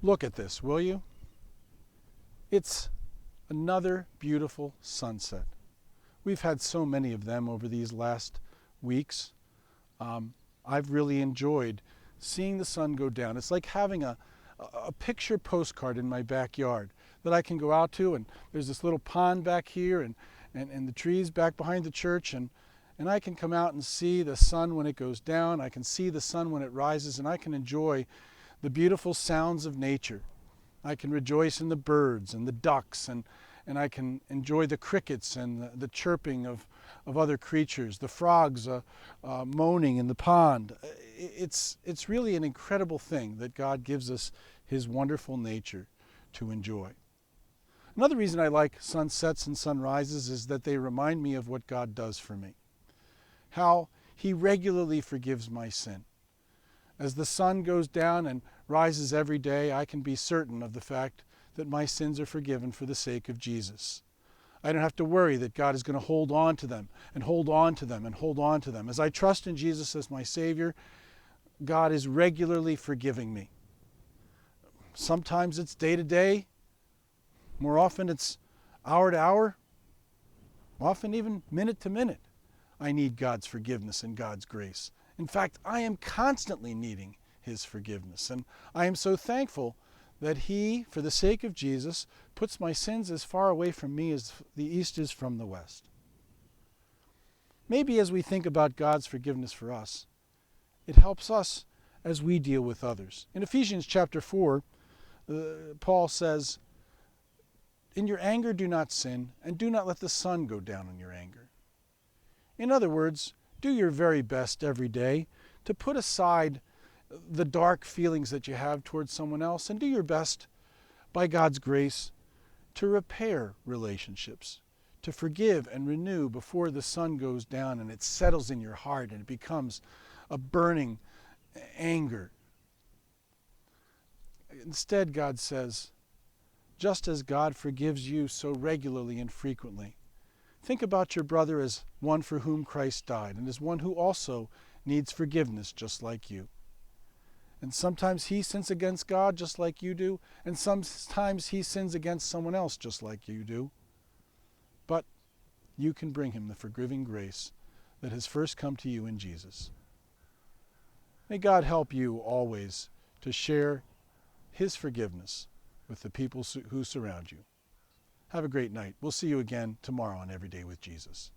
Look at this, will you? It's another beautiful sunset. We've had so many of them over these last weeks. I've really enjoyed seeing the sun go down. It's like having a picture postcard in my backyard that I can go out to, and there's this little pond back here and the trees back behind the church, and I can come out and see the sun when it goes down. I can see the sun when it rises, and I can enjoy the beautiful sounds of nature. I can rejoice in the birds and the ducks, and I can enjoy the crickets and the chirping of other creatures, the frogs moaning in the pond. It's really an incredible thing that God gives us his wonderful nature to enjoy. Another reason I like sunsets and sunrises is that they remind me of what God does for me, how he regularly forgives my sin. As the sun goes down and rises every day, I can be certain of the fact that my sins are forgiven for the sake of Jesus. I don't have to worry that God is going to hold on to them and hold on to them and hold on to them. As I trust in Jesus as my Savior, God is regularly forgiving me. Sometimes it's day to day. More often it's hour to hour. Often even minute to minute. I need God's forgiveness and God's grace. In fact, I am constantly needing his forgiveness. And I am so thankful that he, for the sake of Jesus, puts my sins as far away from me as the east is from the west. Maybe as we think about God's forgiveness for us, it helps us as we deal with others. In Ephesians chapter 4, Paul says, "In your anger do not sin, and do not let the sun go down in your anger." In other words, do your very best every day to put aside the dark feelings that you have towards someone else, and do your best, by God's grace, to repair relationships, to forgive and renew before the sun goes down and it settles in your heart and it becomes a burning anger. Instead, God says, just as God forgives you so regularly and frequently, think about your brother as one for whom Christ died and as one who also needs forgiveness just like you. And sometimes he sins against God just like you do, and sometimes he sins against someone else just like you do. But you can bring him the forgiving grace that has first come to you in Jesus. May God help you always to share his forgiveness with the people who surround you. Have a great night. We'll see you again tomorrow on Every Day with Jesus.